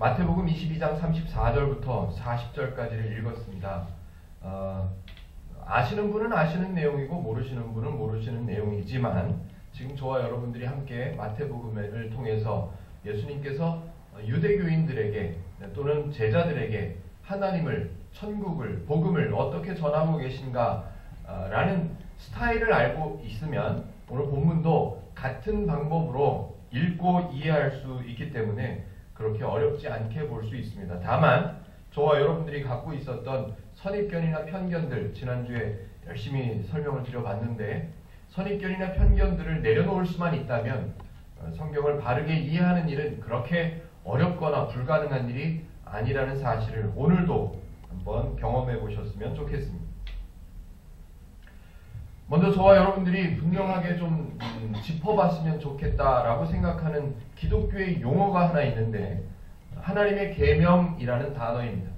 마태복음 22장 34절부터 40절까지를 읽었습니다. 아시는 분은 아시는 내용이고 모르시는 분은 모르시는 내용이지만 지금 저와 여러분들이 함께 마태복음을 통해서 예수님께서 유대교인들에게 또는 제자들에게 하나님을, 천국을, 복음을 어떻게 전하고 계신가 라는 스타일을 알고 있으면 오늘 본문도 같은 방법으로 읽고 이해할 수 있기 때문에 그렇게 어렵지 않게 볼 수 있습니다. 다만 저와 여러분들이 갖고 있었던 선입견이나 편견들, 지난주에 열심히 설명을 드려봤는데 선입견이나 편견들을 내려놓을 수만 있다면 성경을 바르게 이해하는 일은 그렇게 어렵거나 불가능한 일이 아니라는 사실을 오늘도 한번 경험해 보셨으면 좋겠습니다. 먼저 저와 여러분들이 분명하게 좀 짚어봤으면 좋겠다라고 생각하는 기독교의 용어가 하나 있는데 하나님의 계명이라는 단어입니다.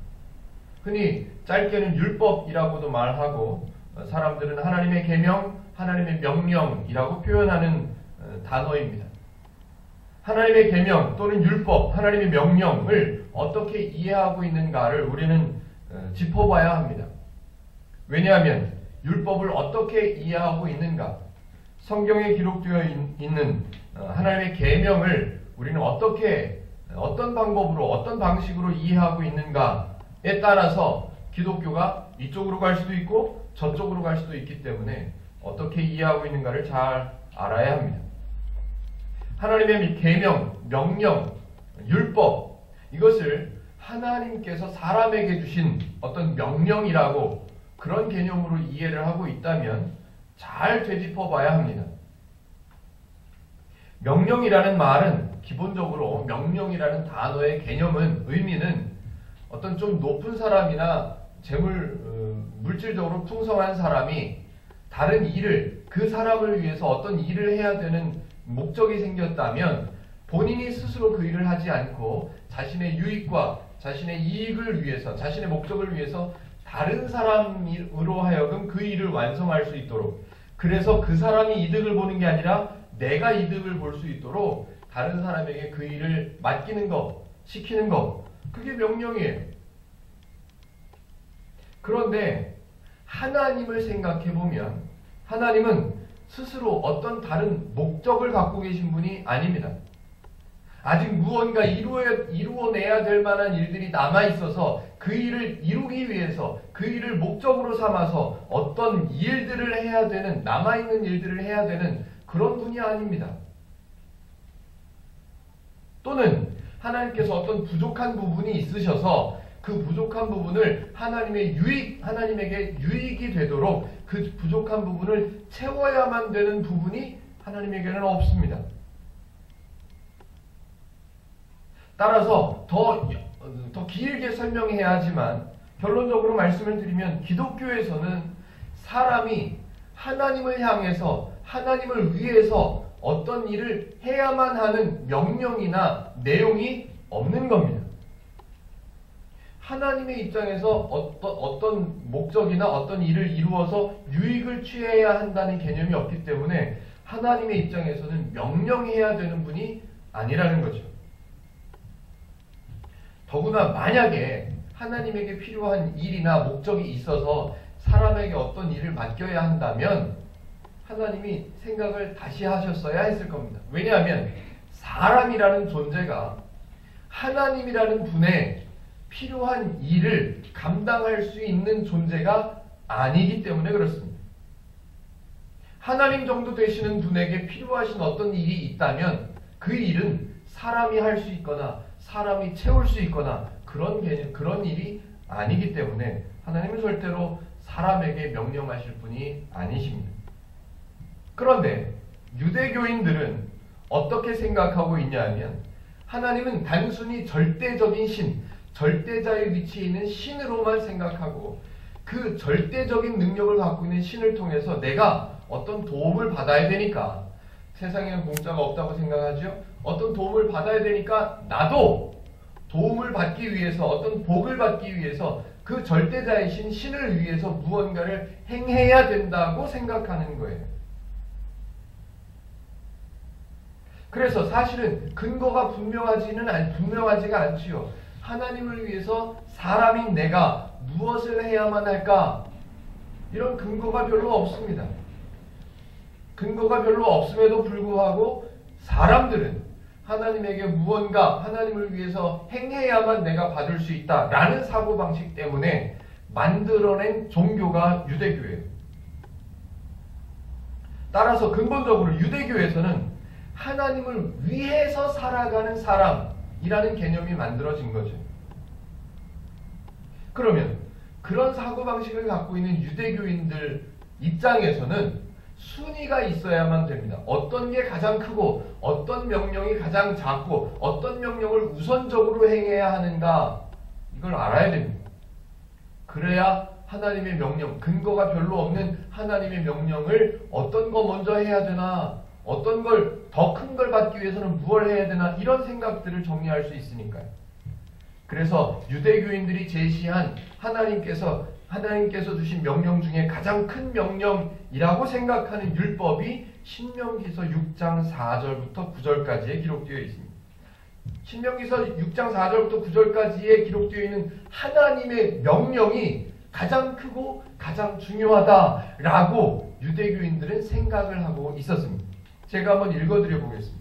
흔히 짧게는 율법이라고도 말하고 사람들은 하나님의 계명, 하나님의 명령이라고 표현하는 단어입니다. 하나님의 계명 또는 율법, 하나님의 명령을 어떻게 이해하고 있는가를 우리는 짚어봐야 합니다. 왜냐하면 율법을 어떻게 이해하고 있는가, 성경에 기록되어 있는 하나님의 계명을 우리는 어떤 방법으로, 어떤 방식으로 이해하고 있는가에 따라서 기독교가 이쪽으로 갈 수도 있고 저쪽으로 갈 수도 있기 때문에 어떻게 이해하고 있는가를 잘 알아야 합니다. 하나님의 계명, 명령, 율법, 이것을 하나님께서 사람에게 주신 어떤 명령이라고 그런 개념으로 이해를 하고 있다면 잘 되짚어 봐야 합니다. 명령이라는 말은 기본적으로 명령이라는 단어의 개념은, 의미는 어떤 좀 높은 사람이나 물질적으로 풍성한 사람이 다른 일을, 그 사람을 위해서 어떤 일을 해야 되는 목적이 생겼다면 본인이 스스로 그 일을 하지 않고 자신의 유익과 자신의 이익을 위해서, 자신의 목적을 위해서 다른 사람으로 하여금 그 일을 완성할 수 있도록, 그래서 그 사람이 이득을 보는 게 아니라 내가 이득을 볼 수 있도록 다른 사람에게 그 일을 맡기는 것, 시키는 것, 그게 명령이에요. 그런데 하나님을 생각해 보면 하나님은 스스로 어떤 다른 목적을 갖고 계신 분이 아닙니다. 아직 무언가 이루어내야 될 만한 일들이 남아있어서 그 일을 이루기 위해서, 그 일을 목적으로 삼아서 어떤 일들을 해야 되는, 남아있는 일들을 해야 되는 그런 분이 아닙니다. 또는 하나님께서 어떤 부족한 부분이 있으셔서 그 부족한 부분을 하나님에게 유익이 되도록 그 부족한 부분을 채워야만 되는 부분이 하나님에게는 없습니다. 따라서 더 길게 설명해야 하지만 결론적으로 말씀을 드리면 기독교에서는 사람이 하나님을 향해서, 하나님을 위해서 어떤 일을 해야만 하는 명령이나 내용이 없는 겁니다. 하나님의 입장에서 어떤 목적이나 어떤 일을 이루어서 유익을 취해야 한다는 개념이 없기 때문에 하나님의 입장에서는 명령해야 되는 분이 아니라는 거죠. 더구나 만약에 하나님에게 필요한 일이나 목적이 있어서 사람에게 어떤 일을 맡겨야 한다면 하나님이 생각을 다시 하셨어야 했을 겁니다. 왜냐하면 사람이라는 존재가 하나님이라는 분의 필요한 일을 감당할 수 있는 존재가 아니기 때문에 그렇습니다. 하나님 정도 되시는 분에게 필요하신 어떤 일이 있다면 그 일은 사람이 할 수 있거나 사람이 채울 수 있거나 그런 일이 아니기 때문에 하나님은 절대로 사람에게 명령하실 분이 아니십니다. 그런데 유대교인들은 어떻게 생각하고 있냐 하면 하나님은 단순히 절대적인 신, 절대자의 위치에 있는 신으로만 생각하고 그 절대적인 능력을 갖고 있는 신을 통해서 내가 어떤 도움을 받아야 되니까, 세상에는 공짜가 없다고 생각하죠. 어떤 도움을 받아야 되니까 나도 도움을 받기 위해서, 어떤 복을 받기 위해서 그 절대자이신 신을 위해서 무언가를 행해야 된다고 생각하는 거예요. 그래서 사실은 근거가 분명하지가 않지요. 하나님을 위해서 사람인 내가 무엇을 해야만 할까? 이런 근거가 별로 없습니다. 근거가 별로 없음에도 불구하고 사람들은 하나님에게 무언가 하나님을 위해서 행해야만 내가 받을 수 있다라는 사고방식 때문에 만들어낸 종교가 유대교예요. 따라서 근본적으로 유대교에서는 하나님을 위해서 살아가는 사람이라는 개념이 만들어진 거죠. 그러면 그런 사고방식을 갖고 있는 유대교인들 입장에서는 순위가 있어야만 됩니다. 어떤 게 가장 크고 어떤 명령이 가장 작고 어떤 명령을 우선적으로 행해야 하는가, 이걸 알아야 됩니다. 그래야 하나님의 명령, 근거가 별로 없는 하나님의 명령을 어떤 거 먼저 해야 되나, 어떤 걸 더 큰 걸 받기 위해서는 무엇을 해야 되나, 이런 생각들을 정리할 수 있으니까요. 그래서 유대교인들이 제시한 하나님께서 주신 명령 중에 가장 큰 명령이라고 생각하는 율법이 신명기서 6장 4절부터 9절까지에 기록되어 있습니다. 신명기서 6장 4절부터 9절까지에 기록되어 있는 하나님의 명령이 가장 크고 가장 중요하다라고 유대교인들은 생각을 하고 있었습니다. 제가 한번 읽어드려 보겠습니다.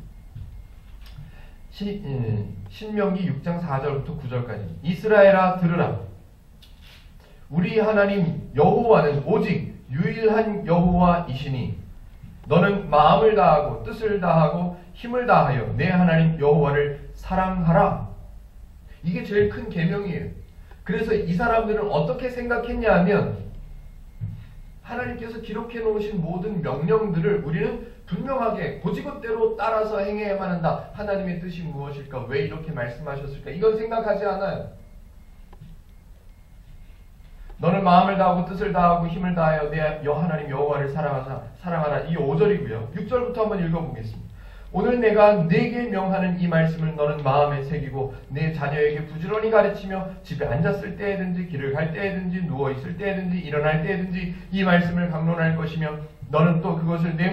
신명기 6장 4절부터 9절까지. 이스라엘아 들으라. 우리 하나님 여호와는 오직 유일한 여호와이시니 너는 마음을 다하고 뜻을 다하고 힘을 다하여 내 하나님 여호와를 사랑하라. 이게 제일 큰 계명이에요. 그래서 이 사람들은 어떻게 생각했냐 하면 하나님께서 기록해 놓으신 모든 명령들을 우리는 분명하게 고지것대로 따라서 행해야만 한다. 하나님의 뜻이 무엇일까? 왜 이렇게 말씀하셨을까? 이건 생각하지 않아요. 너는 마음을 다하고 뜻을 다하고 힘을 다하여 내 하나님 여호와를 사랑하라. 이 5절이고요. 6절부터 한번 읽어보겠습니다. 오늘 내가 네게 명하는 이 말씀을 너는 마음에 새기고 내 자녀에게 부지런히 가르치며 집에 앉았을 때에든지 길을 갈 때에든지 누워있을 때에든지 일어날 때에든지 이 말씀을 강론할 것이며 너는 또 그것을 내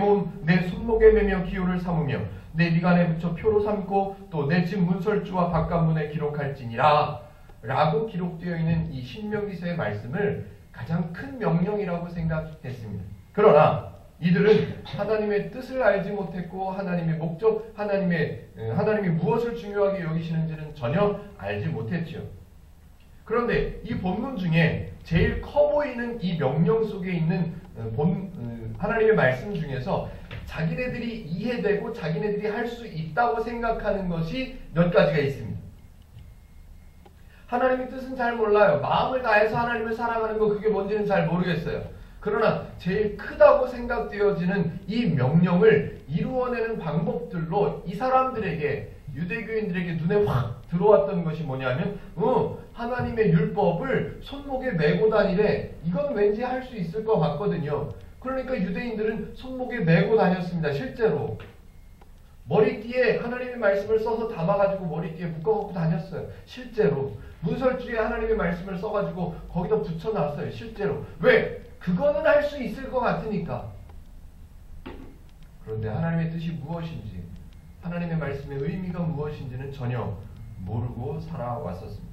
손목에 매며 기호를 삼으며 내 미간에 붙여 표로 삼고 또 내 집 문설주와 바깥문에 기록할지니라 라고 기록되어 있는 이 신명기서의 말씀을 가장 큰 명령이라고 생각했습니다. 그러나 이들은 하나님의 뜻을 알지 못했고 하나님의 목적, 하나님이 무엇을 중요하게 여기시는지는 전혀 알지 못했죠. 그런데 이 본문 중에 제일 커 보이는 이 명령 속에 있는 하나님의 말씀 중에서 자기네들이 이해되고 자기네들이 할 수 있다고 생각하는 것이 몇 가지가 있습니다. 하나님의 뜻은 잘 몰라요. 마음을 다해서 하나님을 사랑하는 거 그게 뭔지는 잘 모르겠어요. 그러나 제일 크다고 생각되어지는 이 명령을 이루어내는 방법들로 이 사람들에게, 유대교인들에게 눈에 확 들어왔던 것이 뭐냐면 하나님의 율법을 손목에 메고 다니래. 이건 왠지 할 수 있을 것 같거든요. 그러니까 유대인들은 손목에 메고 다녔습니다. 실제로 머리띠에 하나님의 말씀을 써서 담아가지고 머리띠에 묶어갖고 다녔어요. 실제로 문설주에 하나님의 말씀을 써가지고 거기다 붙여놨어요. 실제로. 왜? 그거는 할 수 있을 것 같으니까. 그런데 하나님의 뜻이 무엇인지, 하나님의 말씀의 의미가 무엇인지는 전혀 모르고 살아왔었습니다.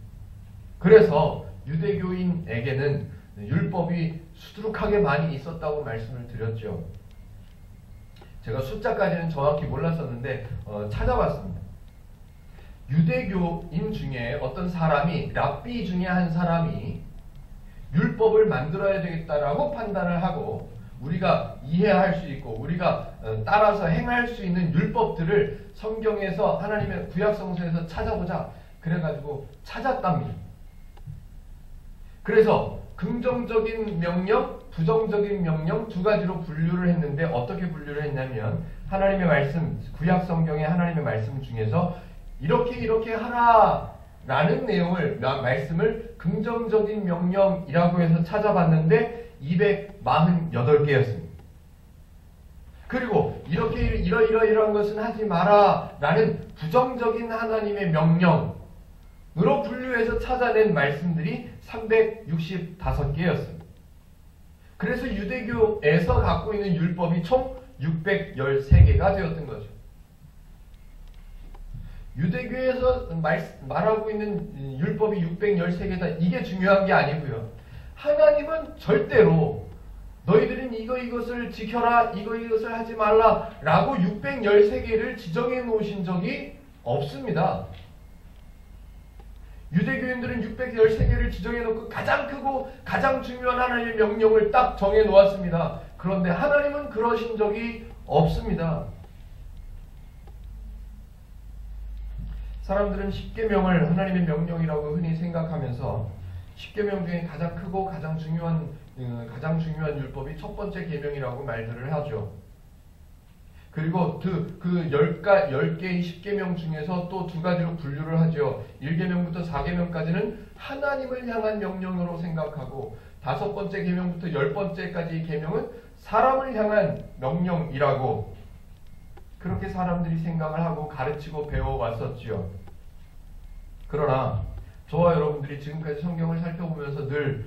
그래서 유대교인에게는 율법이 수두룩하게 많이 있었다고 말씀을 드렸죠. 제가 숫자까지는 정확히 몰랐었는데 찾아봤습니다. 유대교인 중에 어떤 사람이, 랍비 중에 한 사람이 율법을 만들어야 되겠다라고 판단을 하고 우리가 이해할 수 있고 우리가 따라서 행할 수 있는 율법들을 성경에서, 하나님의 구약성서에서 찾아보자 그래가지고 찾았답니다. 그래서 긍정적인 명령, 부정적인 명령 두 가지로 분류를 했는데 어떻게 분류를 했냐면 하나님의 말씀, 구약성경의 하나님의 말씀 중에서 이렇게 하라 라는 내용을, 말씀을 긍정적인 명령이라고 해서 찾아봤는데 248개였습니다. 그리고 이러이러한 것은 하지 마라 라는 부정적인 하나님의 명령으로 분류해서 찾아낸 말씀들이 365개였습니다. 그래서 유대교에서 갖고 있는 율법이 총 613개가 되었던 거죠. 유대교에서 말하고 있는 율법이 613개다. 이게 중요한 게 아니고요. 하나님은 절대로 너희들은 이것을 지켜라, 이것을 하지 말라 라고 613개를 지정해 놓으신 적이 없습니다. 유대교인들은 613개를 지정해 놓고 가장 크고 가장 중요한 하나님의 명령을 딱 정해 놓았습니다. 그런데 하나님은 그러신 적이 없습니다. 사람들은 십계명을 하나님의 명령이라고 흔히 생각하면서 십계명 중에 가장 크고 가장 중요한 율법이 첫 번째 계명이라고 말들을 하죠. 그리고 그 10개의 십계명 중에서 또 두 가지로 분류를 하죠. 1계명부터 4계명까지는 하나님을 향한 명령으로 생각하고 다섯 번째 계명부터 10번째까지의 계명은 사람을 향한 명령이라고 그렇게 사람들이 생각을 하고 가르치고 배워왔었지요. 그러나 저와 여러분들이 지금까지 성경을 살펴보면서 늘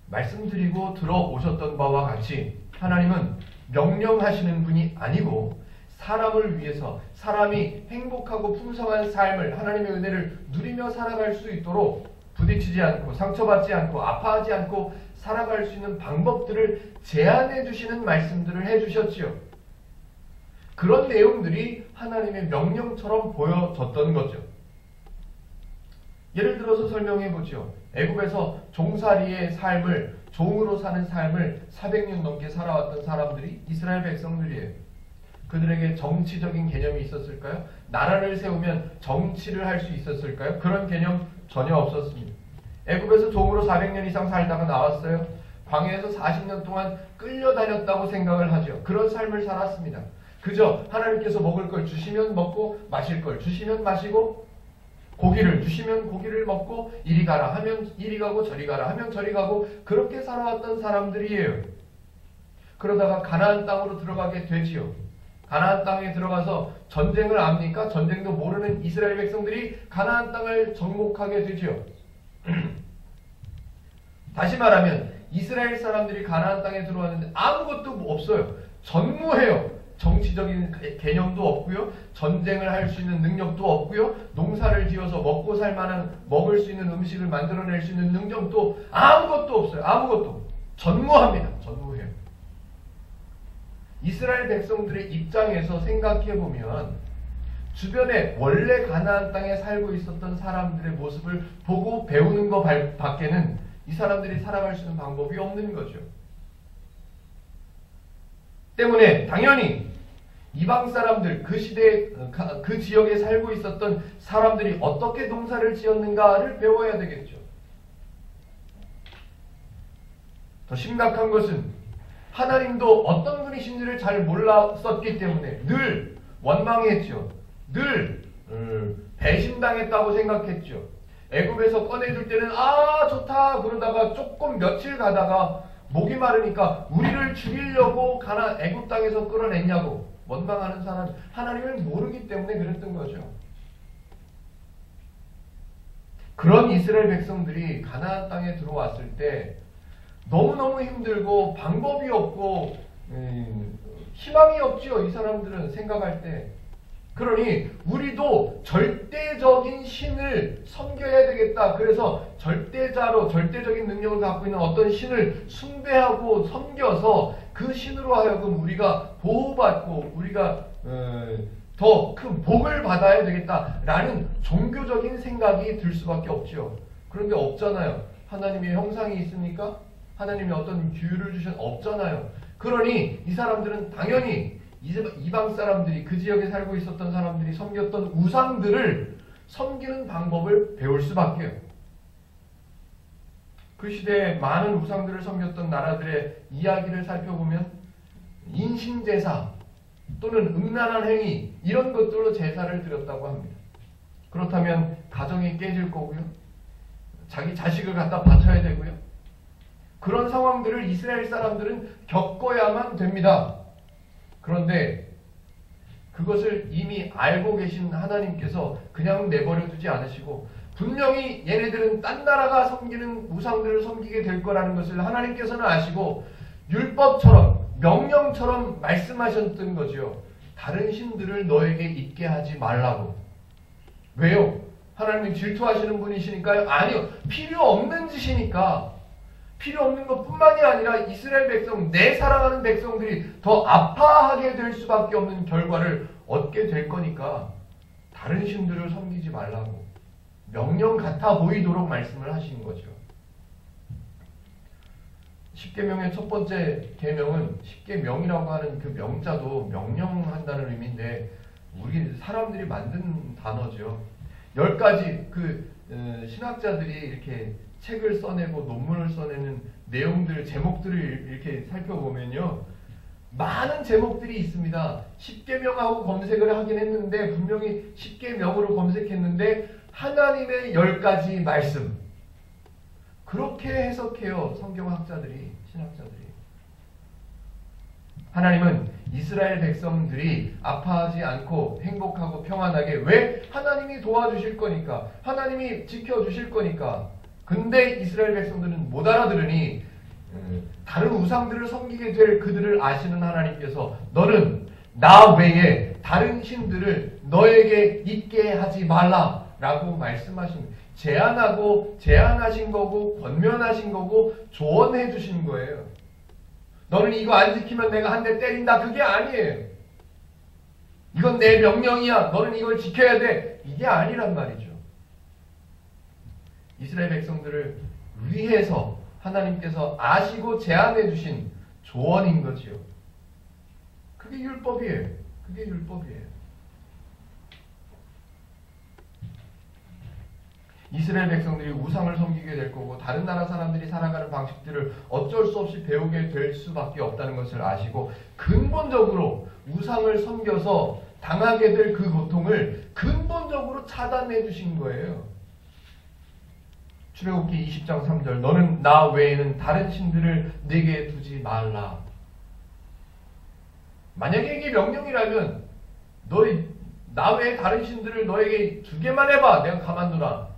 말씀드리고 들어오셨던 바와 같이 하나님은 명령하시는 분이 아니고 사람을 위해서 사람이 행복하고 풍성한 삶을 하나님의 은혜를 누리며 살아갈 수 있도록 부딪히지 않고 상처받지 않고 아파하지 않고 살아갈 수 있는 방법들을 제안해 주시는 말씀들을 해주셨지요. 그런 내용들이 하나님의 명령처럼 보여졌던 거죠. 예를 들어서 설명해 보죠. 애굽에서 종살이의 삶을 종으로 사는 삶을 400년 넘게 살아왔던 사람들이 이스라엘 백성들이에요. 그들에게 정치적인 개념이 있었을까요? 나라를 세우면 정치를 할 수 있었을까요? 그런 개념 전혀 없었습니다. 애굽에서 종으로 400년 이상 살다가 나왔어요. 광야에서 40년 동안 끌려다녔다고 생각을 하죠. 그런 삶을 살았습니다. 그저 하나님께서 먹을 걸 주시면 먹고 마실 걸 주시면 마시고 고기를 주시면 고기를 먹고 이리 가라 하면 이리 가고 저리 가라 하면 저리 가고 그렇게 살아왔던 사람들이에요. 그러다가 가나안 땅으로 들어가게 되지요. 가나안 땅에 들어가서 전쟁을 압니까? 전쟁도 모르는 이스라엘 백성들이 가나안 땅을 정복하게 되지요. 다시 말하면 이스라엘 사람들이 가나안 땅에 들어왔는데 아무것도 없어요. 전무해요. 정치적인 개념도 없고요. 전쟁을 할 수 있는 능력도 없고요. 농사를 지어서 먹고 살 만한 먹을 수 있는 음식을 만들어낼 수 있는 능력도 아무것도 없어요. 아무것도. 전무합니다. 전무해요. 이스라엘 백성들의 입장에서 생각해보면 주변에 원래 가나안 땅에 살고 있었던 사람들의 모습을 보고 배우는 것 밖에는 이 사람들이 살아갈 수 있는 방법이 없는 거죠. 때문에 당연히 이방 사람들, 그 시대에 그 지역에 살고 있었던 사람들이 어떻게 농사를 지었는가를 배워야 되겠죠. 더 심각한 것은 하나님도 어떤 분이신지를 잘 몰랐었기 때문에 늘 원망했죠. 늘 배신당했다고 생각했죠. 애굽에서 꺼내줄 때는 아 좋다 그러다가 조금 며칠 가다가 목이 마르니까 우리를 죽이려고 애굽 땅에서 끌어냈냐고 원망하는 사람, 하나님을 모르기 때문에 그랬던 거죠. 그런 이스라엘 백성들이 가나안 땅에 들어왔을 때 너무너무 힘들고 방법이 없고 희망이 없죠. 이 사람들은 생각할 때. 그러니 우리도 절대적인 신을 섬겨야 되겠다. 그래서 절대적인 능력을 갖고 있는 어떤 신을 숭배하고 섬겨서 그 신으로 하여금 우리가 보호받고 우리가 더 큰 복을 받아야 되겠다라는 종교적인 생각이 들 수밖에 없죠. 그런데 없잖아요. 하나님의 형상이 있습니까? 하나님이 어떤 규율을 없잖아요. 그러니 이 사람들은 당연히 이방 사람들이 그 지역에 살고 있었던 사람들이 섬겼던 우상들을 섬기는 방법을 배울 수밖에요. 그 시대에 많은 우상들을 섬겼던 나라들의 이야기를 살펴보면 인신제사 또는 음란한 행위 이런 것들로 제사를 드렸다고 합니다. 그렇다면 가정이 깨질 거고요. 자기 자식을 갖다 바쳐야 되고요. 그런 상황들을 이스라엘 사람들은 겪어야만 됩니다. 그런데 그것을 이미 알고 계신 하나님께서 그냥 내버려 두지 않으시고 분명히 얘네들은 딴 나라가 섬기는 우상들을 섬기게 될 거라는 것을 하나님께서는 아시고 율법처럼 명령처럼 말씀하셨던 거죠. 다른 신들을 너에게 있게 하지 말라고. 왜요? 하나님은 질투하시는 분이시니까요? 아니요. 필요 없는 짓이니까. 필요 없는 것뿐만이 아니라 이스라엘 백성, 내 사랑하는 백성들이 더 아파하게 될 수밖에 없는 결과를 얻게 될 거니까 다른 신들을 섬기지 말라고 명령 같아 보이도록 말씀을 하시는 거죠. 십계명의 첫 번째 계명은 십계명이라고 하는 그 명자도 명령한다는 의미인데 우리 사람들이 만든 단어죠. 10가지 신학자들이 이렇게 책을 써내고 논문을 써내는 내용들, 제목들을 이렇게 살펴보면요. 많은 제목들이 있습니다. 십계명하고 검색을 하긴 했는데 분명히 십계명으로 검색했는데 하나님의 10가지 말씀. 그렇게 해석해요. 성경학자들이, 신학자들이. 하나님은 이스라엘 백성들이 아파하지 않고 행복하고 평안하게 왜? 하나님이 도와주실 거니까. 하나님이 지켜주실 거니까. 근데 이스라엘 백성들은 못 알아들으니 다른 우상들을 섬기게 될 그들을 아시는 하나님께서 너는 나 외에 다른 신들을 너에게 있게 하지 말라 라고 말씀하신 제안하신 거고 권면하신 거고 조언해 주신 거예요. 너는 이거 안 지키면 내가 한 대 때린다. 그게 아니에요. 이건 내 명령이야. 너는 이걸 지켜야 돼. 이게 아니란 말이죠. 이스라엘 백성들을 위해서 하나님께서 아시고 제안해 주신 조언인 거지요. 그게 율법이에요. 그게 율법이에요. 이스라엘 백성들이 우상을 섬기게 될 거고 다른 나라 사람들이 살아가는 방식들을 어쩔 수 없이 배우게 될 수밖에 없다는 것을 아시고 근본적으로 우상을 섬겨서 당하게 될 그 고통을 근본적으로 차단해 주신 거예요. 출애굽기 20장 3절 너는 나 외에는 다른 신들을 내게 두지 말라. 만약에 이게 명령이라면 나 외에 다른 신들을 너에게 주게만 해봐. 내가 가만두라.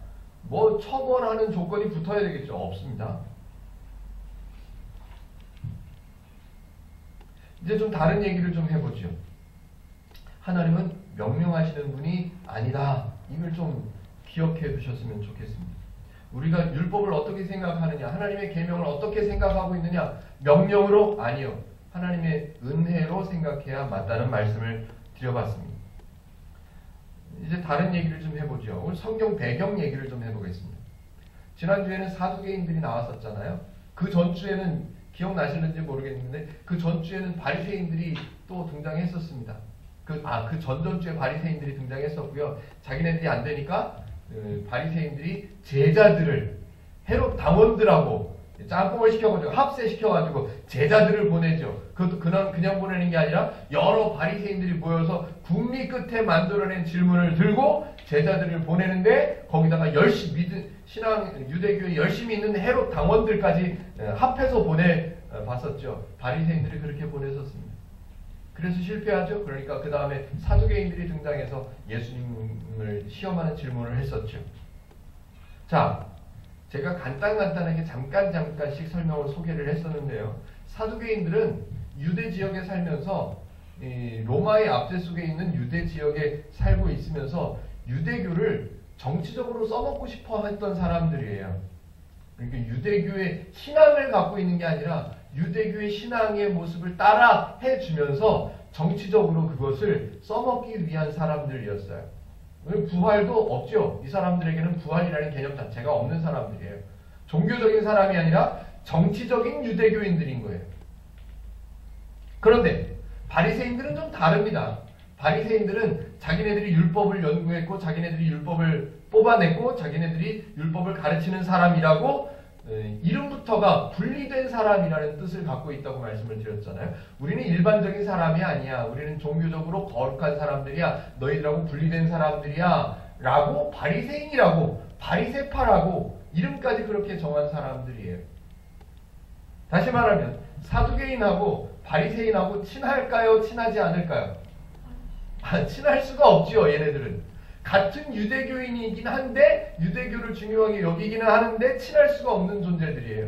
뭐 처벌하는 조건이 붙어야 되겠죠? 없습니다. 이제 좀 다른 얘기를 좀 해보죠. 하나님은 명령하시는 분이 아니다. 이걸 좀 기억해 두셨으면 좋겠습니다. 우리가 율법을 어떻게 생각하느냐, 하나님의 계명을 어떻게 생각하고 있느냐, 명령으로? 아니요. 하나님의 은혜로 생각해야 맞다는 말씀을 드려봤습니다. 이제 다른 얘기를 좀 해보죠. 오늘 성경 배경 얘기를 좀 해보겠습니다. 지난주에는 사두개인들이 나왔었잖아요. 그 전주에는 기억나시는지 모르겠는데 그 전주에는 바리새인들이 또 등장했었습니다. 그 전전주에 바리새인들이 등장했었고요. 자기네들이 안 되니까 바리새인들이 제자들을 헤롯 당원들하고 짬뽕을 시켜가지고 합세시켜가지고 제자들을 보내죠. 그것도 그냥 보내는 게 아니라 여러 바리새인들이 모여서 국리 끝에 만들어낸 질문을 들고 제자들을 보내는데 거기다가 열심히 유대교에 열심히 있는 헤롯 당원들까지 합해서 보내봤었죠. 바리새인들이 그렇게 보냈었습니다. 그래서 실패하죠. 그러니까 그 다음에 사두개인들이 등장해서 예수님을 시험하는 질문을 했었죠. 자, 제가 간단하게 잠깐씩 설명을 소개를 했었는데요. 사두개인들은 유대 지역에 살면서 로마의 압제 속에 있는 유대 지역에 살고 있으면서 유대교를 정치적으로 써먹고 싶어 했던 사람들이에요. 그러니까 유대교의 신앙을 갖고 있는 게 아니라 유대교의 신앙의 모습을 따라 해주면서 정치적으로 그것을 써먹기 위한 사람들이었어요. 부활도 없죠. 이 사람들에게는 부활이라는 개념 자체가 없는 사람들이에요. 종교적인 사람이 아니라 정치적인 유대교인들인 거예요. 그런데 바리새인들은 좀 다릅니다. 바리새인들은 자기네들이 율법을 연구했고 자기네들이 율법을 뽑아냈고 자기네들이 율법을 가르치는 사람이라고 이름부터가 분리된 사람이라는 뜻을 갖고 있다고 말씀을 드렸잖아요. 우리는 일반적인 사람이 아니야. 우리는 종교적으로 거룩한 사람들이야. 너희들하고 분리된 사람들이야. 라고 바리새인이라고 바리새파라고 이름까지 그렇게 정한 사람들이에요. 다시 말하면 사두개인하고 바리새인하고 친할까요? 친하지 않을까요? 친할 수가 없지요. 얘네들은. 같은 유대교인이긴 한데 유대교를 중요하게 여기기는 하는데 친할 수가 없는 존재들이에요.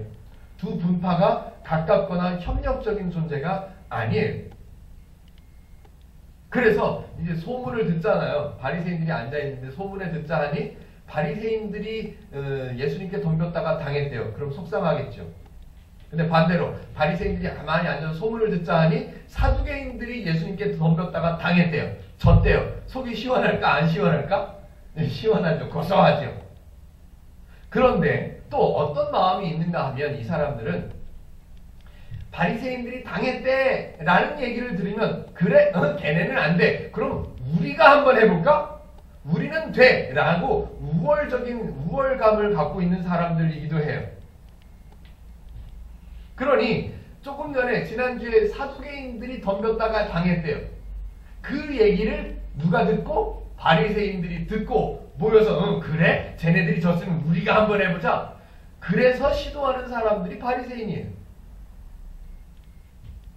두 분파가 가깝거나 협력적인 존재가 아니에요. 그래서 이제 소문을 듣잖아요. 바리새인들이 앉아있는데 소문에 듣자 하니 바리새인들이 예수님께 덤볐다가 당했대요. 그럼 속상하겠죠. 근데 반대로 바리새인들이 가만히 앉아서 소문을 듣자 하니 사두개인들이 예수님께 덤볐다가 당했대요. 졌대요. 속이 시원할까 안 시원할까? 네, 시원하죠. 고소하죠. 그런데 또 어떤 마음이 있는가 하면 이 사람들은 바리새인들이 당했대 라는 얘기를 들으면 그래? 걔네는 안 돼. 그럼 우리가 한번 해볼까? 우리는 돼! 라고 우월감을 갖고 있는 사람들이기도 해요. 그러니 조금 전에 지난주에 사두개인들이 덤볐다가 당했대요. 그 얘기를 누가 듣고? 바리새인들이 듣고 모여서 그래? 쟤네들이 졌으면 우리가 한번 해보자. 그래서 시도하는 사람들이 바리새인이에요.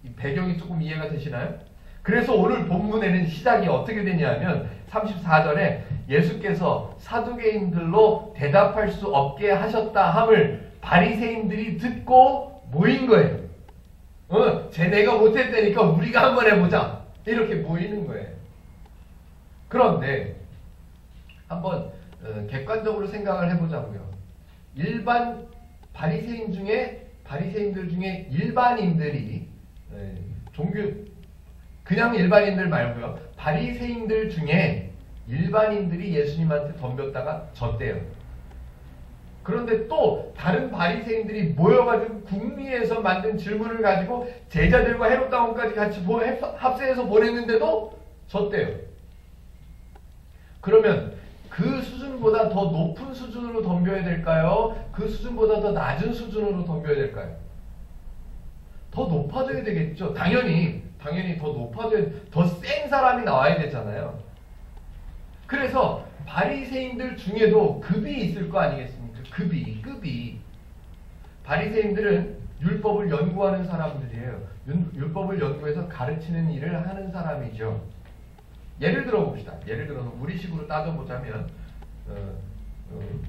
이 배경이 조금 이해가 되시나요? 그래서 오늘 본문에는 시작이 어떻게 되냐면 34절에 예수께서 사두개인들로 대답할 수 없게 하셨다 함을 바리새인들이 듣고 모인 거예요. 쟤네가 못했다니까 우리가 한번 해보자. 이렇게 모이는 거예요. 그런데 한번 객관적으로 생각을 해보자고요. 일반 바리새인들 중에 일반인들이 그냥 일반인들 말고요. 바리새인들 중에 일반인들이 예수님한테 덤볐다가 졌대요. 그런데 또 다른 바리새인들이 모여가지고 궁리에서 만든 질문을 가지고 제자들과 헤롯 왕까지 같이 합세해서 보냈는데도 졌대요. 그러면 그 수준보다 더 높은 수준으로 덤벼야 될까요? 그 수준보다 더 낮은 수준으로 덤벼야 될까요? 더 높아져야 되겠죠. 당연히 더 높아져야, 더 센 사람이 나와야 되잖아요. 그래서 바리새인들 중에도 급이 있을 거 아니겠습니까? 급이. 바리새인들은 율법을 연구하는 사람들이에요. 율법을 연구해서 가르치는 일을 하는 사람이죠. 예를 들어 봅시다. 예를 들어서 우리식으로 따져보자면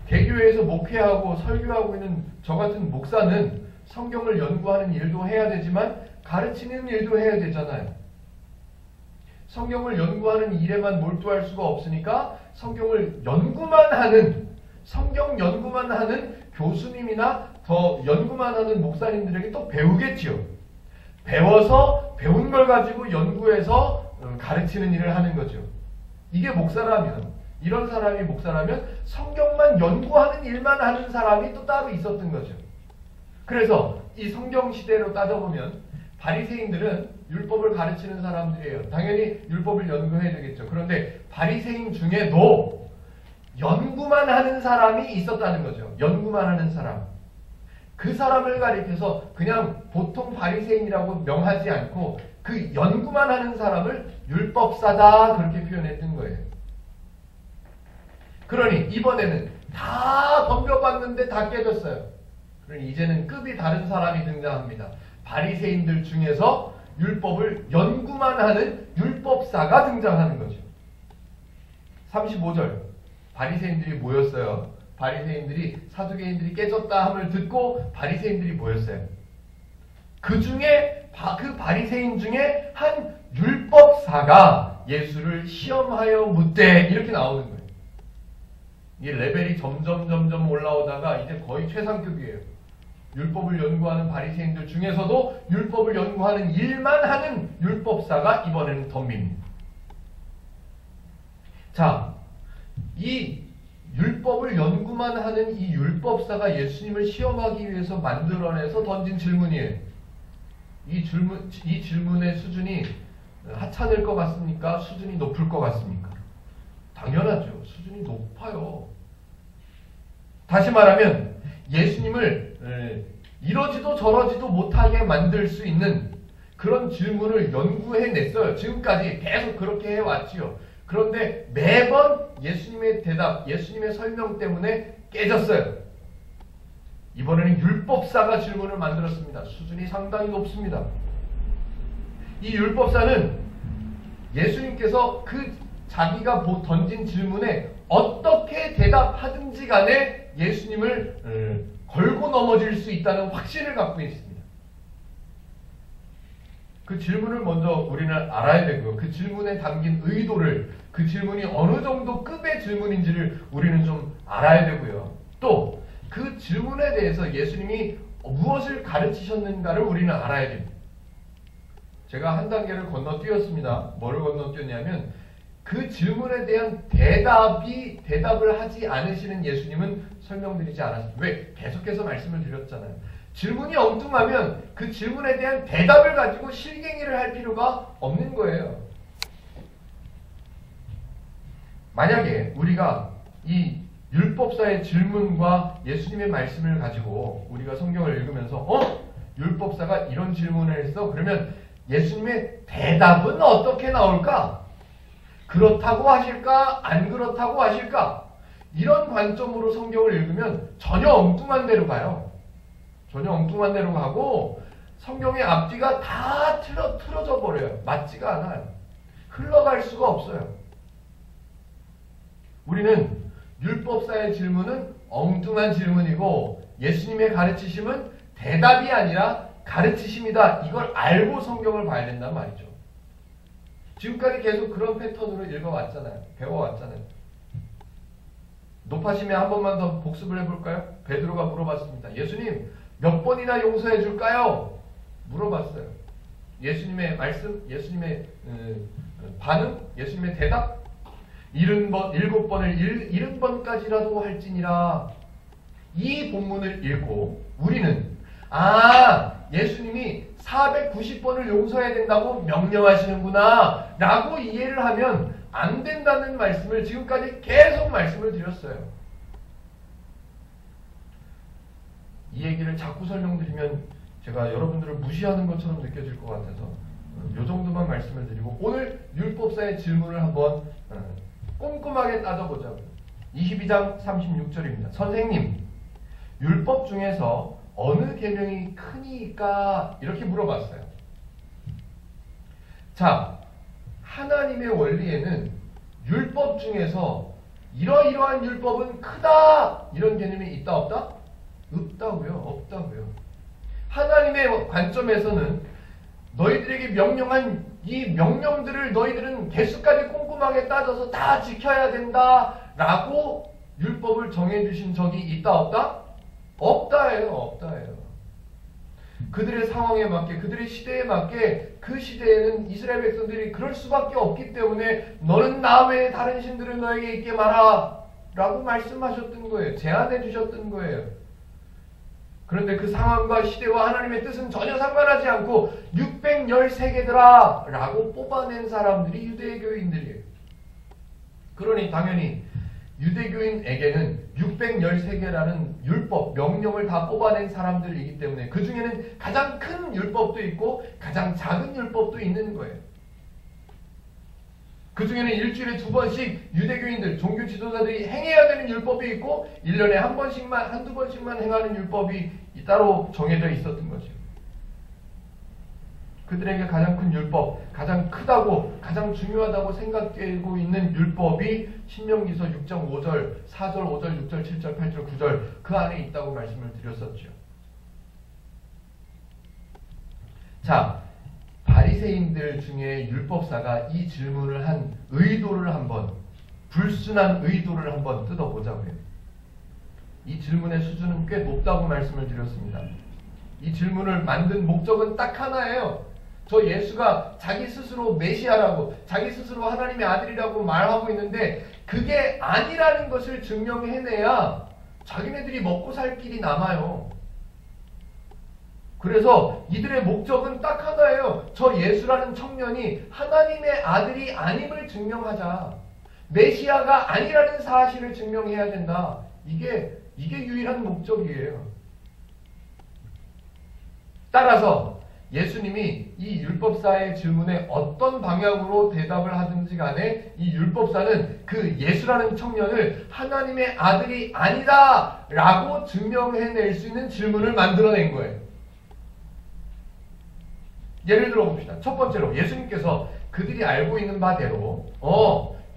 개교회에서 목회하고 설교하고 있는 저 같은 목사는 성경을 연구하는 일도 해야 되지만 가르치는 일도 해야 되잖아요. 성경을 연구하는 일에만 몰두할 수가 없으니까 성경 연구만 하는 교수님이나 더 연구만 하는 목사님들에게 또 배우겠지요. 배워서 배운 걸 가지고 연구해서 가르치는 일을 하는 거죠. 이게 목사라면, 이런 사람이 목사라면 성경만 연구하는 일만 하는 사람이 또 따로 있었던 거죠. 그래서 이 성경 시대로 따져보면 바리새인들은 율법을 가르치는 사람들이에요. 당연히 율법을 연구해야 되겠죠. 그런데 바리새인 중에도 연구만 하는 사람이 있었다는 거죠. 연구만 하는 사람. 그 사람을 가리켜서 그냥 보통 바리새인이라고 명하지 않고 그 연구만 하는 사람을 율법사다 그렇게 표현했던 거예요. 그러니 이번에는 다 덤벼봤는데 다 깨졌어요. 그러니 이제는 급이 다른 사람이 등장합니다. 바리새인들 중에서 율법을 연구만 하는 율법사가 등장하는 거죠. 35절 바리새인들이 모였어요. 바리새인들이 사두개인들이 깨졌다 함을 듣고 바리새인들이 모였어요. 그 중에 그 바리새인 중에 한 율법사가 예수를 시험하여 묻되 이렇게 나오는 거예요. 이 레벨이 점점 올라오다가 이제 거의 최상급이에요. 율법을 연구하는 바리새인들 중에서도 율법을 연구하는 일만 하는 율법사가 이번에는 덤빕니다. 자, 이 율법을 연구만 하는 이 율법사가 예수님을 시험하기 위해서 만들어내서 던진 질문이에요. 이 질문의 수준이 하찮을 것 같습니까? 수준이 높을 것 같습니까? 당연하죠. 수준이 높아요. 다시 말하면 예수님을 이러지도 저러지도 못하게 만들 수 있는 그런 질문을 연구해냈어요. 지금까지 계속 그렇게 해왔지요. 그런데 매번 예수님의 대답, 예수님의 설명 때문에 깨졌어요. 이번에는 율법사가 질문을 만들었습니다. 수준이 상당히 높습니다. 이 율법사는 예수님께서 자기가 던진 질문에 어떻게 대답하든지 간에 예수님을 걸고 넘어질 수 있다는 확신을 갖고 있습니다. 그 질문을 먼저 우리는 알아야 되고요. 그 질문에 담긴 의도를, 그 질문이 어느 정도 급의 질문인지를 우리는 좀 알아야 되고요. 또 그 질문에 대해서 예수님이 무엇을 가르치셨는가를 우리는 알아야 됩니다. 제가 한 단계를 건너뛰었습니다. 뭐를 건너뛰었냐면 그 질문에 대한 대답을 하지 않으시는 예수님은 설명드리지 않았습니다. 왜? 계속해서 말씀을 드렸잖아요. 질문이 엉뚱하면 그 질문에 대한 대답을 가지고 실갱이를 할 필요가 없는 거예요. 만약에 우리가 이 율법사의 질문과 예수님의 말씀을 가지고 우리가 성경을 읽으면서 율법사가 이런 질문을 했어? 그러면 예수님의 대답은 어떻게 나올까? 그렇다고 하실까? 안 그렇다고 하실까? 이런 관점으로 성경을 읽으면 전혀 엉뚱한 데로 가요. 전혀 엉뚱한 데로 가고 성경의 앞뒤가 다 틀어져 버려요. 맞지가 않아요. 흘러갈 수가 없어요. 우리는 율법사의 질문은 엉뚱한 질문이고 예수님의 가르치심은 대답이 아니라 가르치심이다. 이걸 알고 성경을 봐야 된단 말이죠. 지금까지 계속 그런 패턴으로 읽어왔잖아요. 배워왔잖아요. 높아심에 한 번만 더 복습을 해볼까요? 베드로가 물어봤습니다. 예수님 몇 번이나 용서해 줄까요? 물어봤어요. 예수님의 말씀, 예수님의 반응, 예수님의 대답 7번을 70번까지라도 할지니라. 이 본문을 읽고 우리는 예수님이 490번을 용서해야 된다고 명령하시는구나 라고 이해를 하면 안 된다는 말씀을 지금까지 계속 말씀을 드렸어요. 이 얘기를 자꾸 설명드리면 제가 여러분들을 무시하는 것처럼 느껴질 것 같아서 이 정도만 말씀을 드리고 오늘 율법사의 질문을 한번 꼼꼼하게 따져보자고요. 22장 36절입니다. 선생님, 율법 중에서 어느 계명이 크니까? 이렇게 물어봤어요. 자, 하나님의 원리에는 율법 중에서 이러이러한 율법은 크다! 이런 개념이 있다 없다? 없다고요. 없다고요. 하나님의 관점에서는 너희들에게 명령한 이 명령들을 너희들은 개수까지 꼼꼼하게 따져서 다 지켜야 된다라고 율법을 정해주신 적이 있다 없다? 없다예요. 없다예요. 그들의 상황에 맞게 그들의 시대에 맞게 그 시대에는 이스라엘 백성들이 그럴 수밖에 없기 때문에 너는 나 외에 다른 신들을 너에게 있게 마라 라고 말씀하셨던 거예요. 제안해 주셨던 거예요. 그런데 그 상황과 시대와 하나님의 뜻은 전혀 상관하지 않고 613개더라 라고 뽑아낸 사람들이 유대교인들이에요. 그러니 당연히 유대교인에게는 613개라는 율법, 명령을 다 뽑아낸 사람들이기 때문에 그 중에는 가장 큰 율법도 있고 가장 작은 율법도 있는 거예요. 그 중에는 일주일에 2번씩 유대교인들, 종교 지도자들이 행해야 되는 율법이 있고 1년에 한두 번씩만 행하는 율법이 따로 정해져 있었던 거죠. 그들에게 가장 큰 율법, 가장 크다고, 가장 중요하다고 생각되고 있는 율법이 신명기서 6장 5절, 4절, 5절, 6절, 7절, 8절, 9절 그 안에 있다고 말씀을 드렸었죠. 자, 바리새인들 중에 율법사가 이 질문을 한 의도를 한번, 불순한 의도를 한번 뜯어보자고요. 이 질문의 수준은 꽤 높다고 말씀을 드렸습니다. 이 질문을 만든 목적은 딱 하나예요. 저 예수가 자기 스스로 메시아라고, 자기 스스로 하나님의 아들이라고 말하고 있는데 그게 아니라는 것을 증명해내야 자기네들이 먹고 살 길이 남아요. 그래서 이들의 목적은 딱 하나예요. 저 예수라는 청년이 하나님의 아들이 아님을 증명하자. 메시아가 아니라는 사실을 증명해야 된다. 이게 유일한 목적이에요. 따라서 예수님이 이 율법사의 질문에 어떤 방향으로 대답을 하든지 간에 이 율법사는 그 예수라는 청년을 하나님의 아들이 아니다 라고 증명해낼 수 있는 질문을 만들어낸 거예요. 예를 들어 봅시다. 첫 번째로 예수님께서 그들이 알고 있는 바대로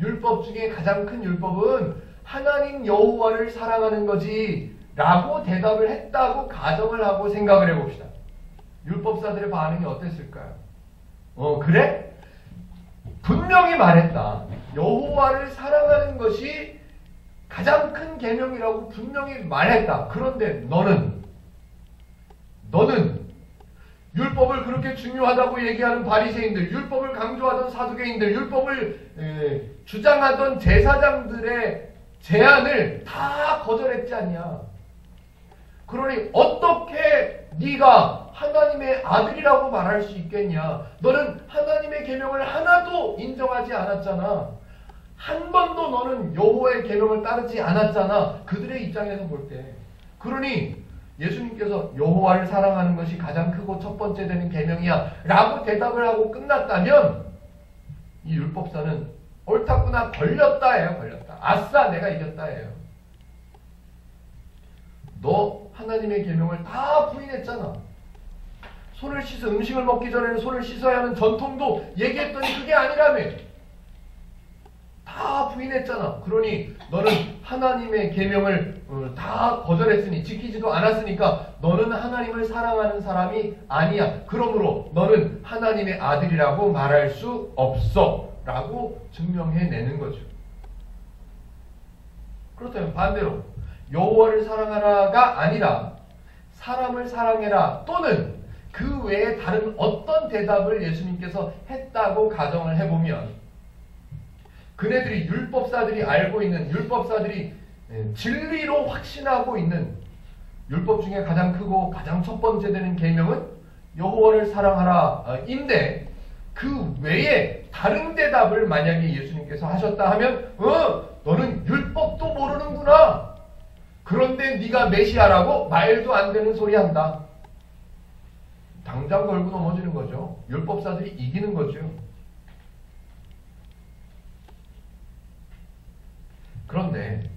율법 중에 가장 큰 율법은 하나님 여호와를 사랑하는 거지 라고 대답을 했다고 가정을 하고 생각을 해봅시다. 율법사들의 반응이 어땠을까요? 그래? 분명히 말했다. 여호와를 사랑하는 것이 가장 큰 계명이라고 분명히 말했다. 그런데 너는 율법을 그렇게 중요하다고 얘기하는 바리새인들, 율법을 강조하던 사두개인들, 율법을 주장하던 제사장들의 제안을 다 거절했지 않냐. 그러니 어떻게 네가 하나님의 아들이라고 말할 수 있겠냐. 너는 하나님의 계명을 하나도 인정하지 않았잖아. 한 번도 너는 여호와의 계명을 따르지 않았잖아. 그들의 입장에서 볼 때. 그러니 예수님께서 여호와를 사랑하는 것이 가장 크고 첫 번째 되는 계명이야 라고 대답을 하고 끝났다면 이 율법사는 옳았구나, 걸렸다예요. 걸렸다. 아싸, 내가 이겼다예요. 너 하나님의 계명을 다 부인했잖아. 손을 씻어 음식을 먹기 전에는 손을 씻어야 하는 전통도 얘기했더니 그게 아니라며. 다 부인했잖아. 그러니 너는 하나님의 계명을 다 거절했으니, 지키지도 않았으니까 너는 하나님을 사랑하는 사람이 아니야. 그러므로 너는 하나님의 아들이라고 말할 수 없어 라고 증명해내는 거죠. 그렇다면 반대로 여호와를 사랑하라가 아니라 사람을 사랑해라, 또는 그 외에 다른 어떤 대답을 예수님께서 했다고 가정을 해보면, 그네들이 율법사들이 알고 있는, 율법사들이 진리로 확신하고 있는 율법 중에 가장 크고 가장 첫 번째 되는 계명은 여호와를 사랑하라 인데, 그 외에 다른 대답을 만약에 예수님께서 하셨다 하면 너는 율법도 모르는구나. 그런데 네가 메시아라고 말도 안 되는 소리 한다. 당장 걸고 넘어지는 거죠. 율법사들이 이기는 거죠. 그런데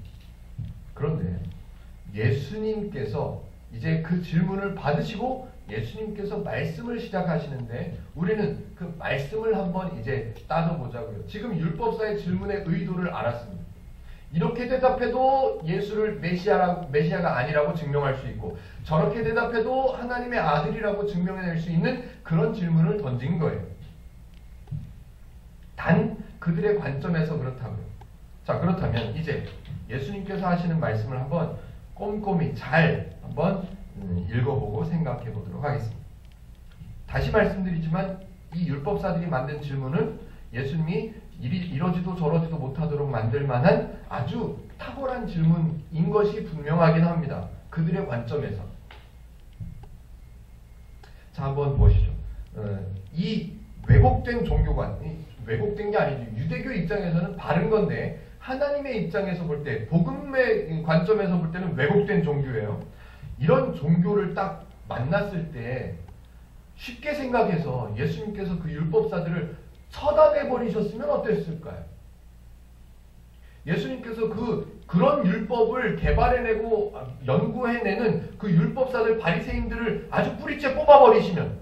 예수님께서 이제 그 질문을 받으시고 예수님께서 말씀을 시작하시는데, 우리는 그 말씀을 한번 이제 따져보자고요. 지금 율법사의 질문의 의도를 알았습니다. 이렇게 대답해도 예수를 메시아가 아니라고 증명할 수 있고, 저렇게 대답해도 하나님의 아들이라고 증명해낼 수 있는 그런 질문을 던진 거예요. 단 그들의 관점에서 그렇다고요. 자, 그렇다면 이제 예수님께서 하시는 말씀을 한번 꼼꼼히 잘 한번 읽어보고 생각해 보도록 하겠습니다. 다시 말씀드리지만 이 율법사들이 만든 질문은 예수님이 이러지도 저러지도 못하도록 만들 만한 아주 탁월한 질문인 것이 분명하긴 합니다. 그들의 관점에서. 자, 한번 보시죠. 이 왜곡된 종교관, 왜곡된 게 아니죠. 유대교 입장에서는 바른 건데 하나님의 입장에서 볼 때, 복음의 관점에서 볼 때는 왜곡된 종교예요. 이런 종교를 딱 만났을 때 쉽게 생각해서 예수님께서 그 율법사들을 처단해버리셨으면 어땠을까요? 예수님께서 그런 율법을 개발해내고 연구해내는 그 율법사들, 바리새인들을 아주 뿌리째 뽑아버리시면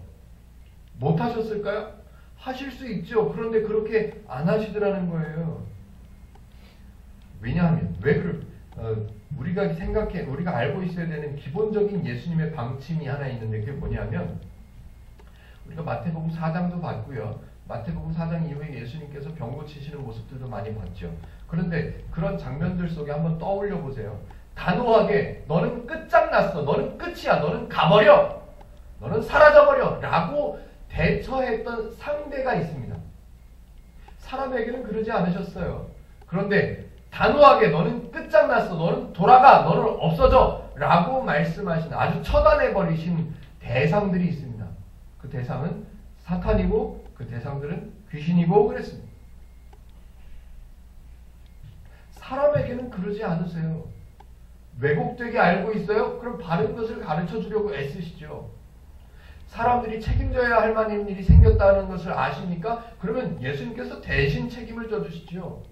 못하셨을까요? 하실 수 있죠. 그런데 그렇게 안 하시더라는 거예요. 왜냐하면 우리가 알고 있어야 되는 기본적인 예수님의 방침이 하나 있는데, 그게 뭐냐면, 우리가 마태복음 4장도 봤고요. 마태복음 4장 이후에 예수님께서 병 고치시는 모습들도 많이 봤죠. 그런데 그런 장면들 속에 한번 떠올려 보세요. 단호하게 너는 끝장났어, 너는 끝이야, 너는 가버려, 너는 사라져버려 라고 대처했던 상대가 있습니다. 사람에게는 그러지 않으셨어요. 그런데 단호하게 너는 끝장났어, 너는 돌아가, 너는 없어져 라고 말씀하신, 아주 처단해버리신 대상들이 있습니다. 그 대상은 사탄이고 그 대상들은 귀신이고 그랬습니다. 사람에게는 그러지 않으세요. 왜곡되게 알고 있어요? 그럼 바른 것을 가르쳐 주려고 애쓰시죠. 사람들이 책임져야 할 만한 일이 생겼다는 것을 아십니까? 그러면 예수님께서 대신 책임을 져주시죠.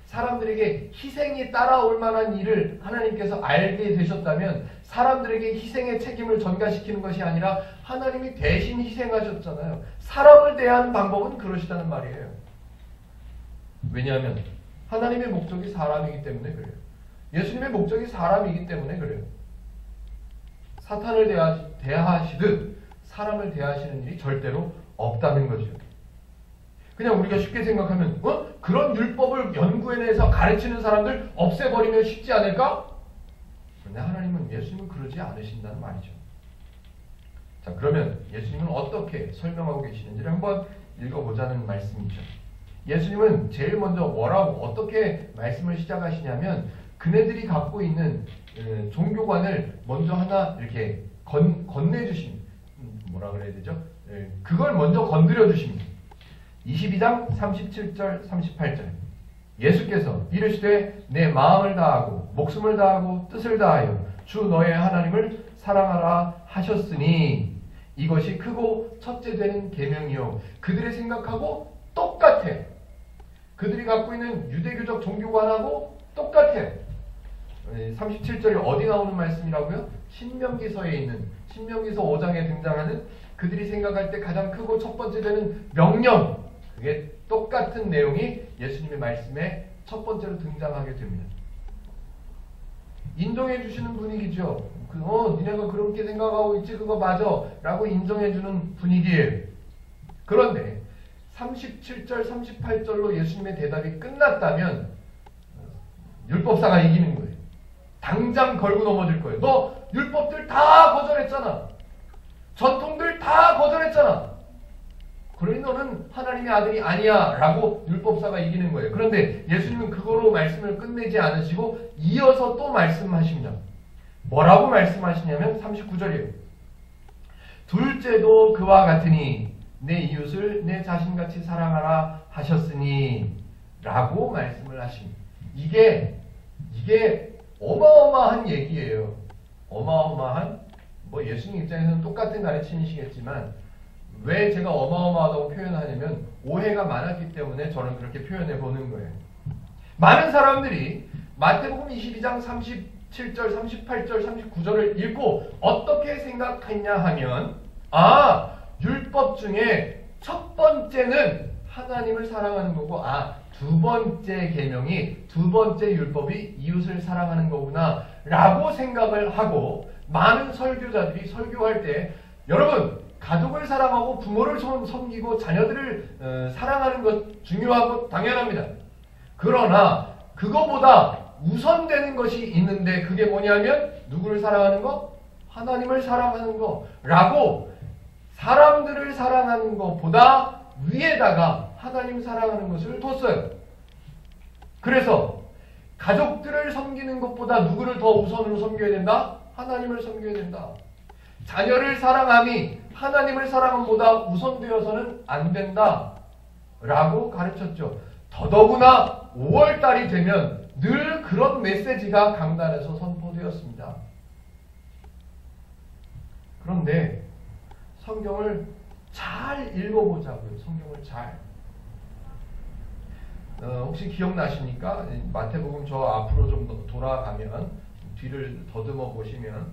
사람들에게 희생이 따라올 만한 일을 하나님께서 알게 되셨다면 사람들에게 희생의 책임을 전가시키는 것이 아니라 하나님이 대신 희생하셨잖아요. 사람을 대하는 방법은 그러시다는 말이에요. 왜냐하면 하나님의 목적이 사람이기 때문에 그래요. 예수님의 목적이 사람이기 때문에 그래요. 사탄을 대하시듯 사람을 대하시는 일이 절대로 없다는 거죠. 그냥 우리가 쉽게 생각하면 그런 율법을 연구해내서 가르치는 사람들 없애버리면 쉽지 않을까? 그런데 하나님은, 예수님은 그러지 않으신다는 말이죠. 자, 그러면 예수님은 어떻게 설명하고 계시는지를 한번 읽어보자는 말씀이죠. 예수님은 제일 먼저 뭐라고 어떻게 말씀을 시작하시냐면 그네들이 갖고 있는 종교관을 먼저 하나 이렇게 건네주십니다. 뭐라 그래야 되죠? 그걸 먼저 건드려 주십니다. 22장 37절 38절 예수께서 이르시되 내 마음을 다하고 목숨을 다하고 뜻을 다하여 주 너의 하나님을 사랑하라 하셨으니 이것이 크고 첫째 되는 계명이요. 그들의 생각하고 똑같아. 그들이 갖고 있는 유대교적 종교관하고 똑같아. 37절이 어디 나오는 말씀이라고요? 신명기서에 있는, 신명기서 5장에 등장하는 그들이 생각할 때 가장 크고 첫 번째 되는 명령, 그게 똑같은 내용이 예수님의 말씀에 첫 번째로 등장하게 됩니다. 인정해 주시는 분위기죠. 니네가 그렇게 생각하고 있지, 그거 맞아 라고 인정해 주는 분위기예요. 그런데 37절 38절로 예수님의 대답이 끝났다면 율법사가 이기는 거예요. 당장 걸고 넘어질 거예요. 너 율법들 다 거절했잖아. 전통들 다 거절했잖아. 그러니 너는 하나님의 아들이 아니야 라고 율법사가 이기는 거예요. 그런데 예수님은 그거로 말씀을 끝내지 않으시고 이어서 또 말씀하십니다. 뭐라고 말씀하시냐면 39절이에요. 둘째도 그와 같으니 내 이웃을 내 자신같이 사랑하라 하셨으니 라고 말씀을 하십니다. 이게 어마어마한 얘기예요. 어마어마한, 예수님 입장에서는 똑같은 가르침이시겠지만 왜 제가 어마어마하다고 표현하냐면 오해가 많았기 때문에 저는 그렇게 표현해 보는 거예요. 많은 사람들이 마태복음 22장 37절, 38절, 39절을 읽고 어떻게 생각했냐 하면 율법 중에 첫 번째는 하나님을 사랑하는 거고 두 번째 계명이, 두 번째 율법이 이웃을 사랑하는 거구나 라고 생각을 하고 많은 설교자들이 설교할 때 여러분 가족을 사랑하고 부모를 섬기고 자녀들을 사랑하는 것 중요하고 당연합니다. 그러나 그거보다 우선되는 것이 있는데 그게 뭐냐면 누구를 사랑하는 거? 하나님을 사랑하는 거라고 사람들을 사랑하는 것보다 위에다가 하나님 사랑하는 것을 뒀어요. 그래서 가족들을 섬기는 것보다 누구를 더 우선으로 섬겨야 된다? 하나님을 섬겨야 된다. 자녀를 사랑함이 하나님을 사랑함보다 우선되어서는 안 된다 라고 가르쳤죠. 더더구나 5월달이 되면 늘 그런 메시지가 강단에서 선포되었습니다. 그런데 성경을 잘 읽어보자고요. 성경을 잘. 혹시 기억나십니까? 마태복음 저 앞으로 좀 돌아가면 뒤를 더듬어 보시면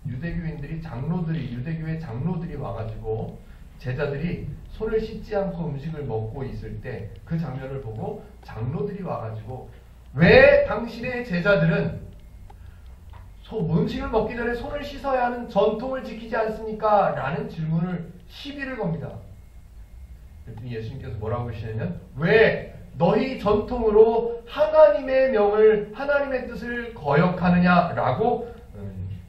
유대교인들이 유대교의 장로들이 와가지고 제자들이 손을 씻지 않고 음식을 먹고 있을 때 그 장면을 보고 장로들이 와가지고 왜 당신의 제자들은 음식을 먹기 전에 손을 씻어야 하는 전통을 지키지 않습니까? 라는 질문을 시비를 겁니다. 그랬더니 예수님께서 뭐라고 하시냐면 왜 너희 전통으로 하나님의 명을, 하나님의 뜻을 거역하느냐라고